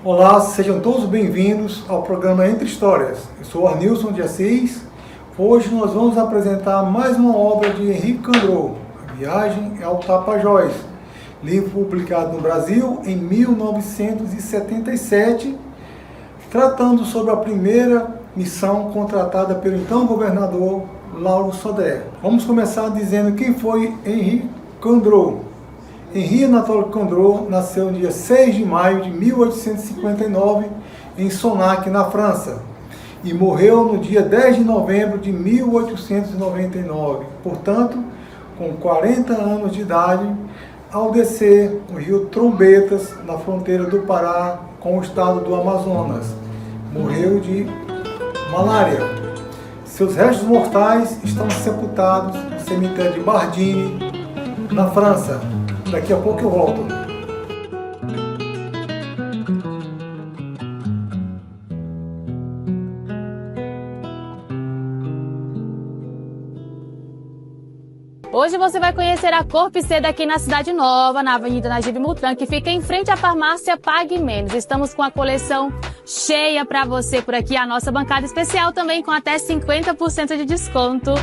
Olá, sejam todos bem-vindos ao programa Entre Histórias. Eu sou Arnilson de Assis. Hoje nós vamos apresentar mais uma obra de Henri Candroux, A Viagem ao Tapajós, livro publicado no Brasil em 1977, tratando sobre a primeira missão contratada pelo então governador Lauro Sodré. Vamos começar dizendo quem foi Henri Candroux. Henri Anatole Candroux nasceu no dia 6 de maio de 1859 em Sonnac, na França, e morreu no dia 10 de novembro de 1899, portanto, com 40 anos de idade, ao descer o rio Trombetas, na fronteira do Pará com o estado do Amazonas. Morreu de malária. Seus restos mortais estão sepultados no cemitério de Bardines, na França. Daqui a pouco eu volto. Hoje você vai conhecer a Corpo C aqui na Cidade Nova, na Avenida Najib Mutran, que fica em frente à farmácia Pague Menos. Estamos com a coleção cheia para você por aqui, a nossa bancada especial também com até 50% de desconto.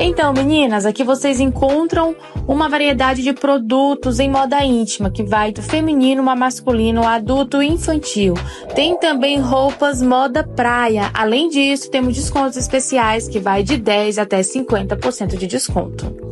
Então, meninas, aqui vocês encontram uma variedade de produtos em moda íntima, que vai do feminino ao masculino, adulto e infantil. Tem também roupas moda praia. Além disso, temos descontos especiais que vai de 10% até 50% de desconto.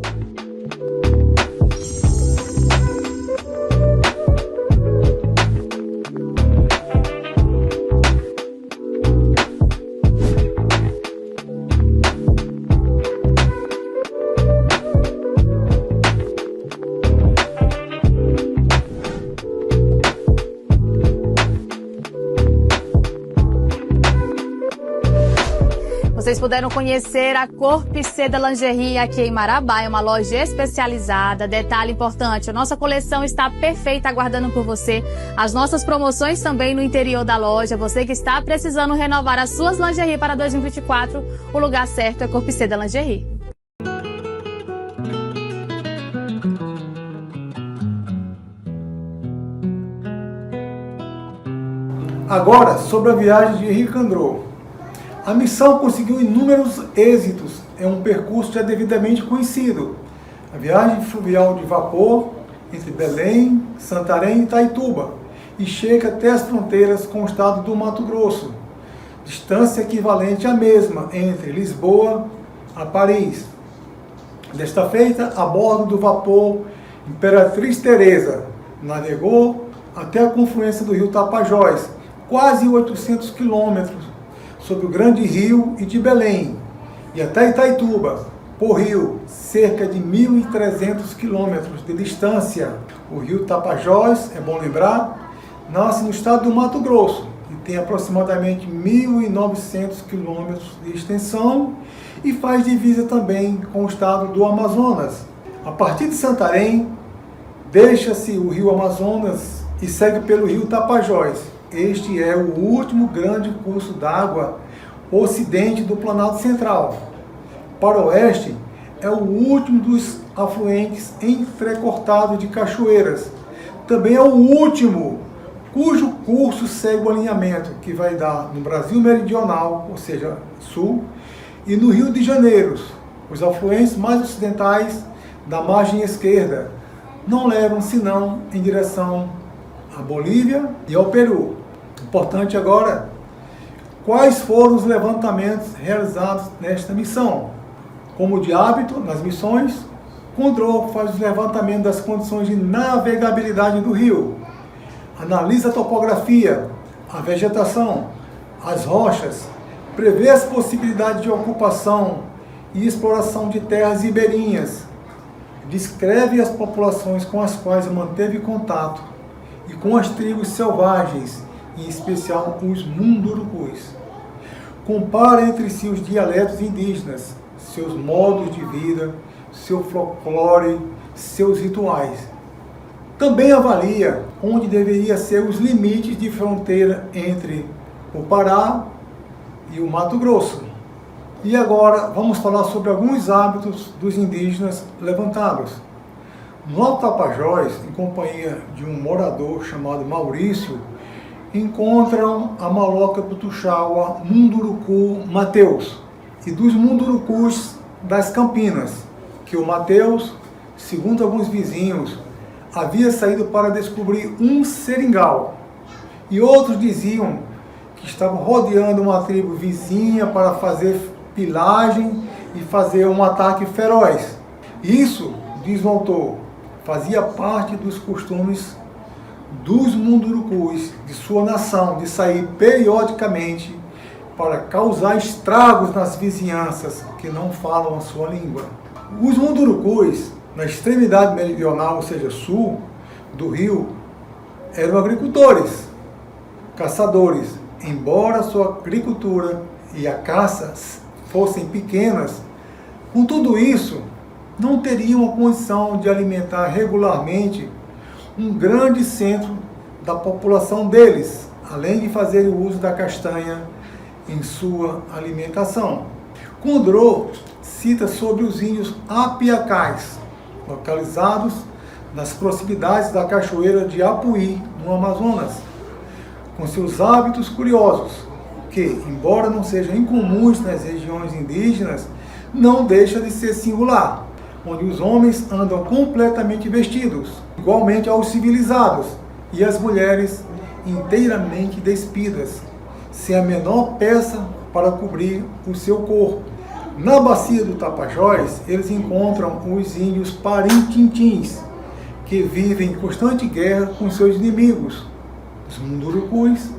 Vocês puderam conhecer a Corpo C Lingerie aqui em Marabá, é uma loja especializada. Detalhe importante, a nossa coleção está perfeita, aguardando por você. As nossas promoções também no interior da loja. Você que está precisando renovar as suas lingerie para 2024, o lugar certo é Corpo C Lingerie. Agora, sobre a viagem de Henri Candroux. A missão conseguiu inúmeros êxitos em um percurso já devidamente conhecido. A viagem fluvial de vapor entre Belém, Santarém e Itaituba, e chega até as fronteiras com o estado do Mato Grosso, distância equivalente à mesma entre Lisboa a Paris. Desta feita, a bordo do vapor Imperatriz Teresa, navegou até a confluência do rio Tapajós, quase 800 quilômetros, sobre o Grande Rio e de Belém, e até Itaituba, por rio, cerca de 1.300 quilômetros de distância. O rio Tapajós, é bom lembrar, nasce no estado do Mato Grosso e tem aproximadamente 1.900 quilômetros de extensão e faz divisa também com o estado do Amazonas. A partir de Santarém, deixa-se o rio Amazonas e segue pelo rio Tapajós. Este é o último grande curso d'água ocidente do Planalto Central. Para o oeste, é o último dos afluentes entrecortado de cachoeiras. Também é o último, cujo curso segue o alinhamento que vai dar no Brasil Meridional, ou seja, sul, e no Rio de Janeiro. Os afluentes mais ocidentais da margem esquerda não levam senão em direção à Bolívia e ao Peru. Importante agora, quais foram os levantamentos realizados nesta missão? Como de hábito, nas missões, Candroux faz o levantamento das condições de navegabilidade do rio, analisa a topografia, a vegetação, as rochas, prevê as possibilidades de ocupação e exploração de terras ribeirinhas, descreve as populações com as quais manteve contato e com as tribos selvagens, em especial os Mundurucus. Compara entre si os dialetos indígenas, seus modos de vida, seu folclore, seus rituais. Também avalia onde deveria ser os limites de fronteira entre o Pará e o Mato Grosso. E agora vamos falar sobre alguns hábitos dos indígenas levantados. No Alto Tapajós, em companhia de um morador chamado Maurício, encontram a maloca do Tuxaua Munduruku Mateus e dos Mundurucus das Campinas, que o Mateus, segundo alguns vizinhos, havia saído para descobrir um seringal, e outros diziam que estavam rodeando uma tribo vizinha para fazer pilagem e fazer um ataque feroz. Isso, diz o autor, fazia parte dos costumes dos Mundurucus, de sua nação, de sair periodicamente para causar estragos nas vizinhanças que não falam a sua língua. Os Mundurucus, na extremidade meridional, ou seja, sul do rio, eram agricultores, caçadores. Embora sua agricultura e a caça fossem pequenas, com tudo isso, não teriam a condição de alimentar regularmente um grande centro da população deles, além de fazerem uso da castanha em sua alimentação. Condorô cita sobre os índios apiacais, localizados nas proximidades da cachoeira de Apuí, no Amazonas, com seus hábitos curiosos, que, embora não sejam incomuns nas regiões indígenas, não deixa de ser singular, onde os homens andam completamente vestidos, igualmente aos civilizados, e as mulheres inteiramente despidas, sem a menor peça para cobrir o seu corpo. Na bacia do Tapajós, eles encontram os índios parintintins, que vivem em constante guerra com seus inimigos, os Mundurucus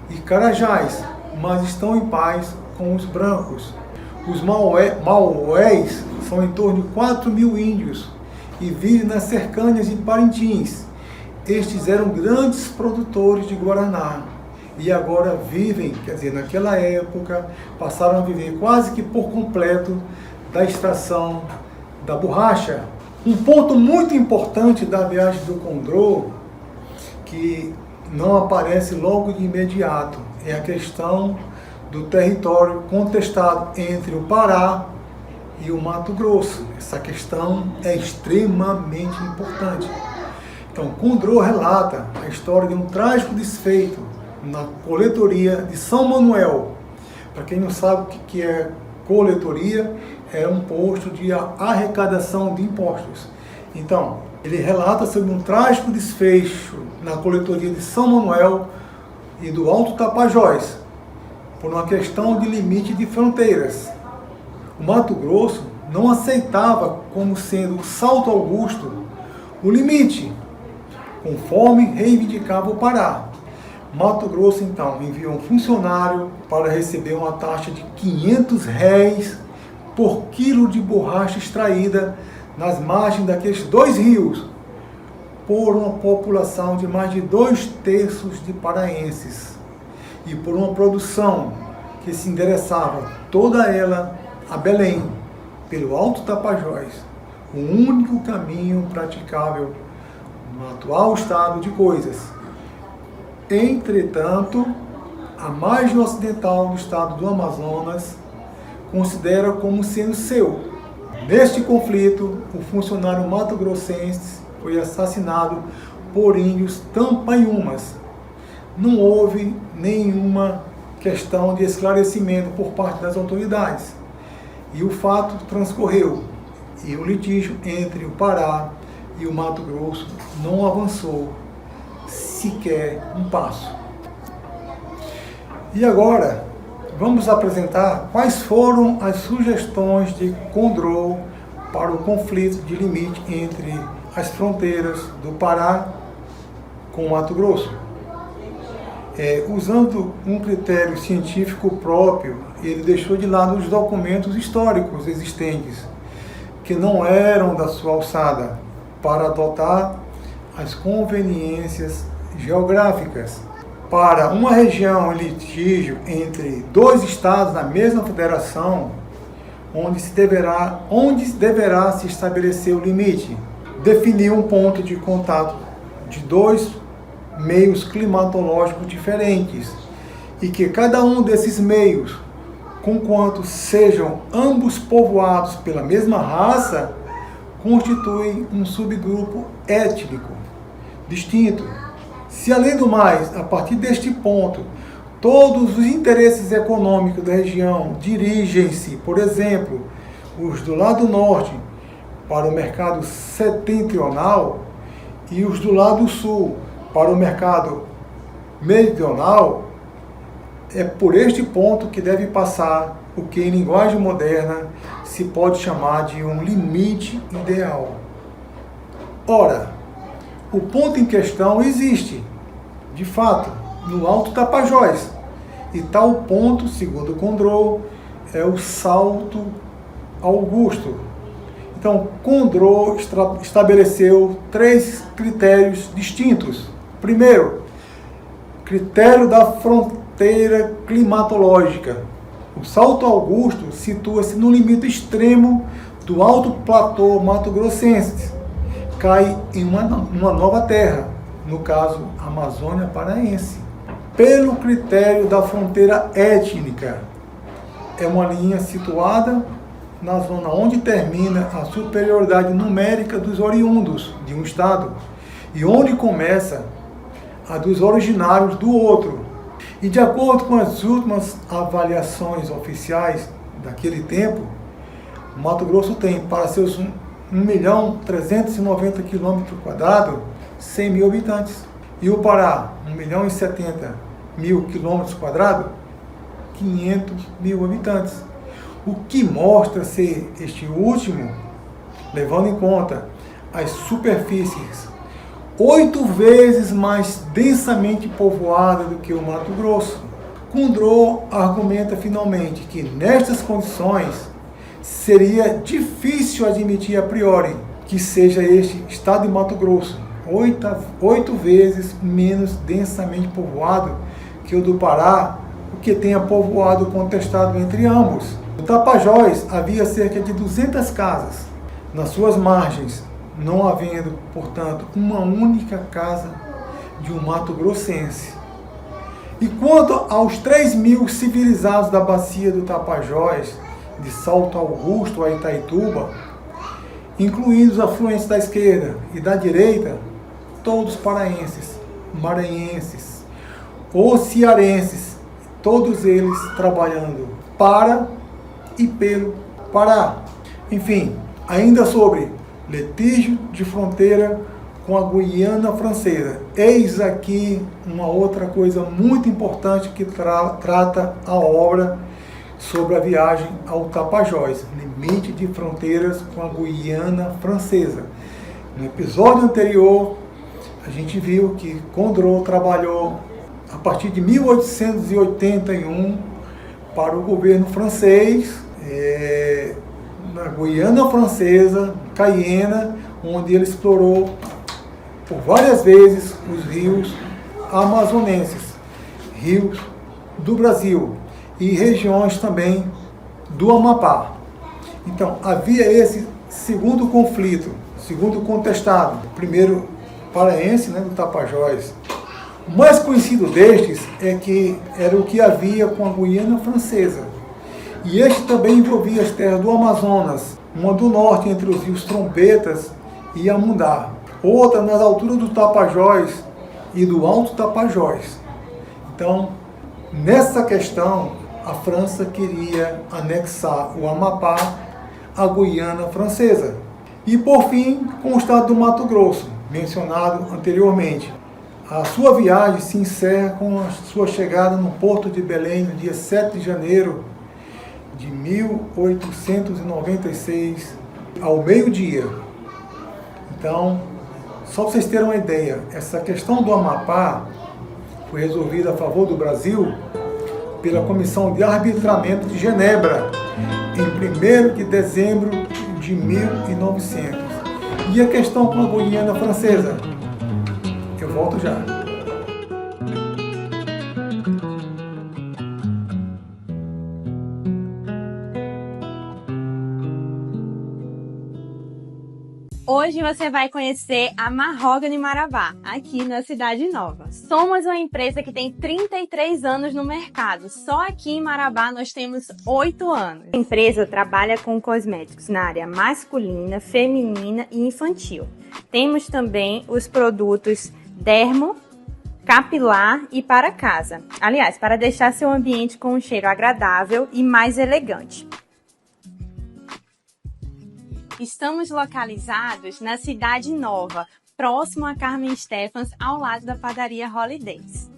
e Carajás, mas estão em paz com os brancos. Os Maués são em torno de 4.000 índios e vivem nas cercanias de Parintins. Estes eram grandes produtores de guaraná e agora vivem, quer dizer, naquela época, passaram a viver quase que por completo da extração da borracha. Um ponto muito importante da viagem do Condorô, que não aparece logo de imediato, é a questão do território contestado entre o Pará e o Mato Grosso. Essa questão é extremamente importante. Então, Condorô relata a história de um trágico desfeito na coletoria de São Manuel. Para quem não sabe o que é coletoria, é um posto de arrecadação de impostos. Então, ele relata sobre um trágico desfecho na coletoria de São Manuel e do Alto Tapajós, por uma questão de limite de fronteiras. O Mato Grosso não aceitava como sendo o Salto Augusto o limite, conforme reivindicava o Pará. Mato Grosso, então, enviou um funcionário para receber uma taxa de R$500 por quilo de borracha extraída nas margens daqueles dois rios, por uma população de mais de 2/3 de paraenses, e por uma produção que se endereçava toda ela a Belém, pelo Alto Tapajós, o único caminho praticável no atual estado de coisas. Entretanto, a margem ocidental do estado do Amazonas considera como sendo seu. Neste conflito, o funcionário mato-grossense foi assassinado por índios Tampanhumas. Não houve nenhuma questão de esclarecimento por parte das autoridades. E o fato transcorreu. E o litígio entre o Pará e o Mato Grosso não avançou sequer um passo. E agora, vamos apresentar quais foram as sugestões de Condorô para o conflito de limite entre as fronteiras do Pará com o Mato Grosso. Usando um critério científico próprio, ele deixou de lado os documentos históricos existentes, que não eram da sua alçada, para adotar as conveniências geográficas. Para uma região em litígio entre dois estados na mesma federação, onde deverá se estabelecer o limite, definir um ponto de contato de dois meios climatológicos diferentes, e que cada um desses meios, conquanto sejam ambos povoados pela mesma raça, constituem um subgrupo étnico distinto. Se, além do mais, a partir deste ponto, todos os interesses econômicos da região dirigem-se, por exemplo, os do lado norte para o mercado setentrional e os do lado sul para o mercado meridional, é por este ponto que deve passar o que em linguagem moderna se pode chamar de um limite ideal. Ora, o ponto em questão existe, de fato, no Alto Tapajós, e tal ponto, segundo Condorcet, é o Salto Augusto. Então, Condorcet estabeleceu 3 critérios distintos. Primeiro, critério da fronteira climatológica. O Salto Augusto situa-se no limite extremo do Alto Platô Mato-Grossense. Cai em uma nova terra, no caso, Amazônia Paraense. Pelo critério da fronteira étnica, é uma linha situada na zona onde termina a superioridade numérica dos oriundos de um estado e onde começa a dos originários do outro. E de acordo com as últimas avaliações oficiais daquele tempo, Mato Grosso tem para seus 1.390 km², 100 mil habitantes. E o Pará, 1.070.000 km², 500 mil habitantes. O que mostra ser este último, levando em conta as superfícies 8 vezes mais densamente povoada do que o Mato Grosso. Condorcet argumenta finalmente que nestas condições seria difícil admitir a priori que seja este estado de Mato Grosso 8 vezes menos densamente povoado que o do Pará, o que tenha povoado contestado entre ambos. No Tapajós havia cerca de 200 casas nas suas margens, não havendo, portanto, uma única casa de um mato-grossense. E quanto aos 3.000 civilizados da bacia do Tapajós, de Salto Augusto a Itaituba, incluindo os afluentes da esquerda e da direita, todos paraenses, maranhenses ou cearenses, todos eles trabalhando para e pelo Pará. Enfim, ainda sobre litígio de fronteira com a Guiana Francesa. Eis aqui uma outra coisa muito importante que trata a obra sobre a viagem ao Tapajós, limite de fronteiras com a Guiana Francesa. No episódio anterior, a gente viu que Condorcet trabalhou a partir de 1881 para o governo francês, na Guiana Francesa, Cayena, onde ele explorou por várias vezes os rios amazonenses, rios do Brasil e regiões também do Amapá. Então, havia esse segundo conflito, segundo contestado, primeiro paraense, do Tapajós. O mais conhecido destes é que era o que havia com a Guiana Francesa. E este também envolvia as terras do Amazonas, uma do norte entre os rios Trombetas e Amundá, outra nas alturas do Tapajós e do Alto Tapajós. Então, nessa questão, a França queria anexar o Amapá à Guiana Francesa. E, por fim, com o estado do Mato Grosso, mencionado anteriormente. A sua viagem se encerra com a sua chegada no Porto de Belém no dia 7 de janeiro de 1896, ao meio-dia. Então, só para vocês terem uma ideia, essa questão do Amapá foi resolvida a favor do Brasil pela Comissão de Arbitramento de Genebra, em 1º de dezembro de 1900. E a questão com a Guiana Francesa? Eu volto já. Hoje você vai conhecer a Mahogany Marabá, aqui na Cidade Nova. Somos uma empresa que tem 33 anos no mercado. Só aqui em Marabá nós temos 8 anos. A empresa trabalha com cosméticos na área masculina, feminina e infantil. Temos também os produtos dermo, capilar e para casa. Aliás, para deixar seu ambiente com um cheiro agradável e mais elegante. Estamos localizados na Cidade Nova, próximo a Carmen Stephens, ao lado da padaria Holidays.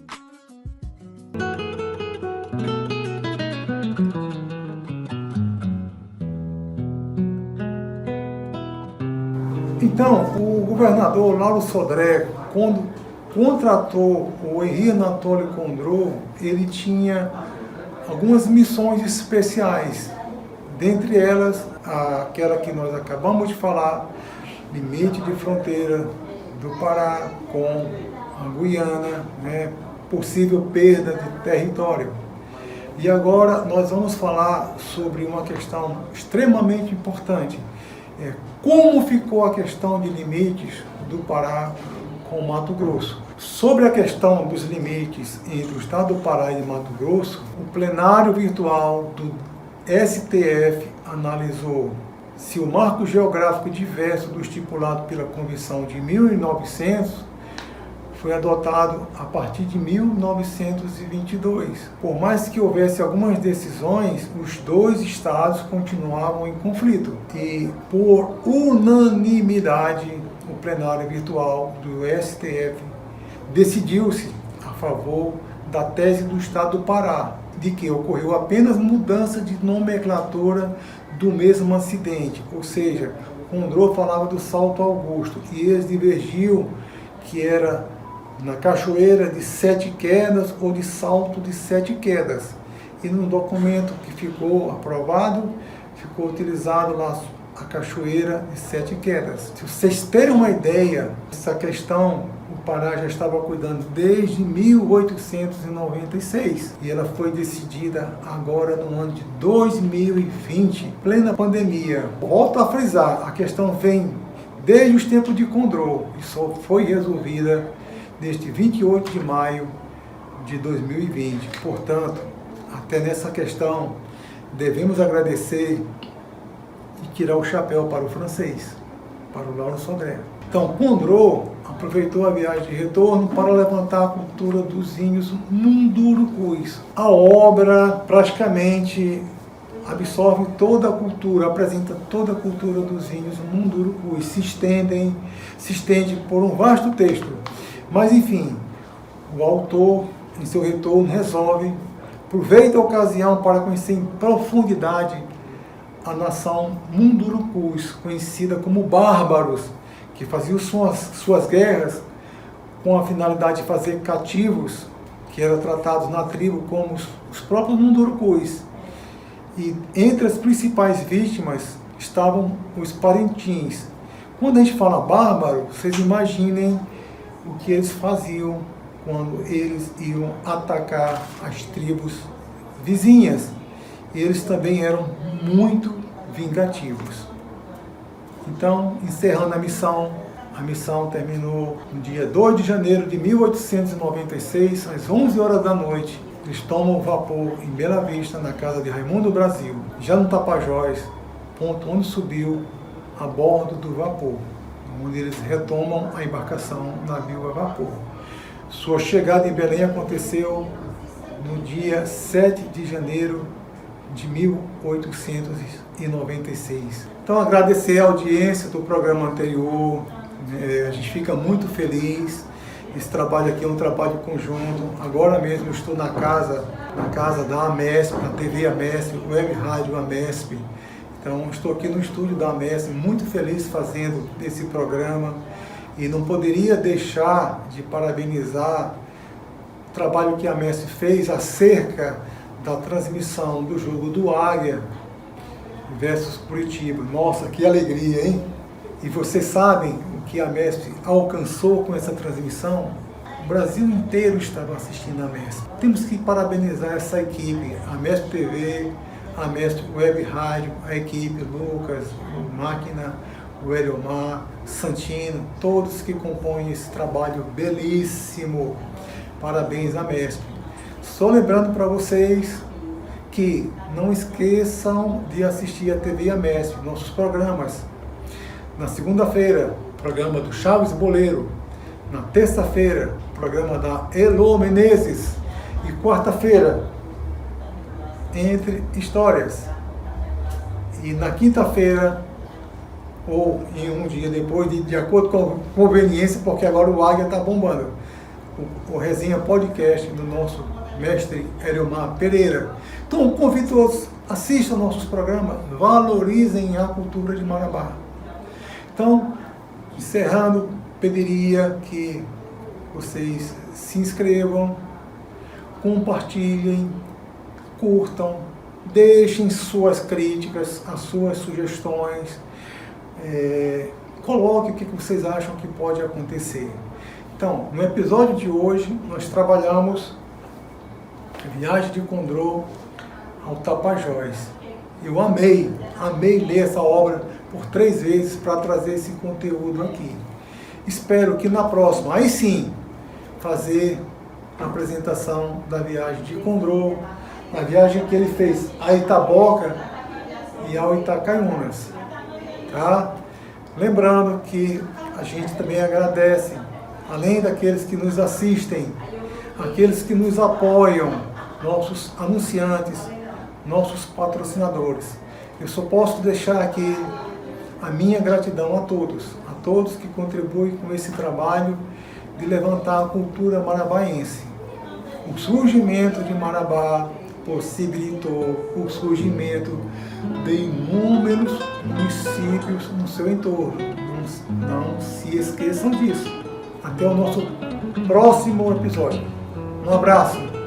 Então, o governador Lauro Sodré, quando contratou o Henri Anatole Condrot, ele tinha algumas missões especiais. Dentre elas, aquela que nós acabamos de falar, limite de fronteira do Pará com a Guiana, né, possível perda de território. E agora nós vamos falar sobre uma questão extremamente importante. Como ficou a questão de limites do Pará com o Mato Grosso? Sobre a questão dos limites entre o estado do Pará e Mato Grosso, o plenário virtual do STF analisou se o marco geográfico diverso do estipulado pela Convenção de 1900 foi adotado a partir de 1922. Por mais que houvesse algumas decisões, os dois estados continuavam em conflito. E, por unanimidade, o plenário virtual do STF decidiu-se a favor da tese do estado do Pará, de que ocorreu apenas mudança de nomenclatura do mesmo acidente, ou seja, Condrot falava do Salto Augusto e eles divergiam que era na Cachoeira de Sete Quedas ou de Salto de Sete Quedas. E no documento que ficou aprovado, ficou utilizado lá a Cachoeira de Sete Quedas. Se vocês terem uma ideia, essa questão o Pará já estava cuidando desde 1896 e ela foi decidida agora no ano de 2020, plena pandemia. Volto a frisar, a questão vem desde os tempos de Condrot e só foi resolvida desde 28 de maio de 2020. Portanto, até nessa questão devemos agradecer e tirar o chapéu para o francês, para o Lauro Sodré. Então, Condrot aproveitou a viagem de retorno para levantar a cultura dos índios mundurucus. A obra praticamente absorve toda a cultura, apresenta toda a cultura dos índios mundurucus, se estende por um vasto texto. Mas, enfim, o autor, em seu retorno, aproveita a ocasião para conhecer em profundidade a nação mundurucus, conhecida como bárbaros, que faziam suas guerras com a finalidade de fazer cativos, que eram tratados na tribo como os próprios mundurucus. E entre as principais vítimas estavam os parentins. Quando a gente fala bárbaro, vocês imaginem o que eles faziam quando eles iam atacar as tribos vizinhas. Eles também eram muito vingativos. Então, encerrando a missão terminou no dia 2 de janeiro de 1896, às 11 horas da noite. Eles tomam vapor em Bela Vista, na casa de Raimundo Brasil, já no Tapajós, ponto onde subiu a bordo do vapor, onde eles retomam a embarcação navio a vapor. Sua chegada em Belém aconteceu no dia 7 de janeiro de 1896. Então, agradecer a audiência do programa anterior, a gente fica muito feliz. Esse trabalho aqui é um trabalho conjunto. Agora mesmo eu estou na casa da Amesp, na TV Amesp, Web Rádio Amesp. Então, estou aqui no estúdio da Amesp, muito feliz fazendo esse programa e não poderia deixar de parabenizar o trabalho que a Amesp fez acerca da transmissão do jogo do Águia versus Curitiba. Nossa, que alegria, hein? E vocês sabem o que a Amesp alcançou com essa transmissão? O Brasil inteiro estava assistindo a Amesp. Temos que parabenizar essa equipe, a Amesp TV, a Amesp Web Rádio, a equipe Lucas, o Máquina, o Eliomar, Santino, todos que compõem esse trabalho belíssimo. Parabéns à MESP. Só lembrando para vocês que não esqueçam de assistir a TV AMESP, nossos programas. Na segunda-feira, programa do Chaves Boleiro. Na terça-feira, programa da Elô Menezes. E quarta-feira, Entre Histórias. E na quinta-feira, ou em um dia depois, de acordo com a conveniência, porque agora o Águia está bombando, o Resenha Podcast do nosso mestre Eliomar Pereira. Então, convido todos, assistam nossos programas, valorizem a cultura de Marabá. Então, encerrando, pediria que vocês se inscrevam, compartilhem, curtam, deixem suas críticas, as suas sugestões, coloque o que vocês acham que pode acontecer. Então, no episódio de hoje, nós trabalhamos a viagem de Condro ao Tapajós. Eu amei ler essa obra por 3 vezes para trazer esse conteúdo aqui. Espero que na próxima, aí sim, fazer a apresentação da viagem de Condro, a viagem que ele fez a Itaboca e ao Itacaiunas. Tá? Lembrando que a gente também agradece, além daqueles que nos assistem, aqueles que nos apoiam, nossos anunciantes, nossos patrocinadores. Eu só posso deixar aqui a minha gratidão a todos que contribuem com esse trabalho de levantar a cultura marabaense. O surgimento de Marabá possibilitou o surgimento de inúmeros municípios no seu entorno. Não se esqueçam disso. Até o nosso próximo episódio. Um abraço.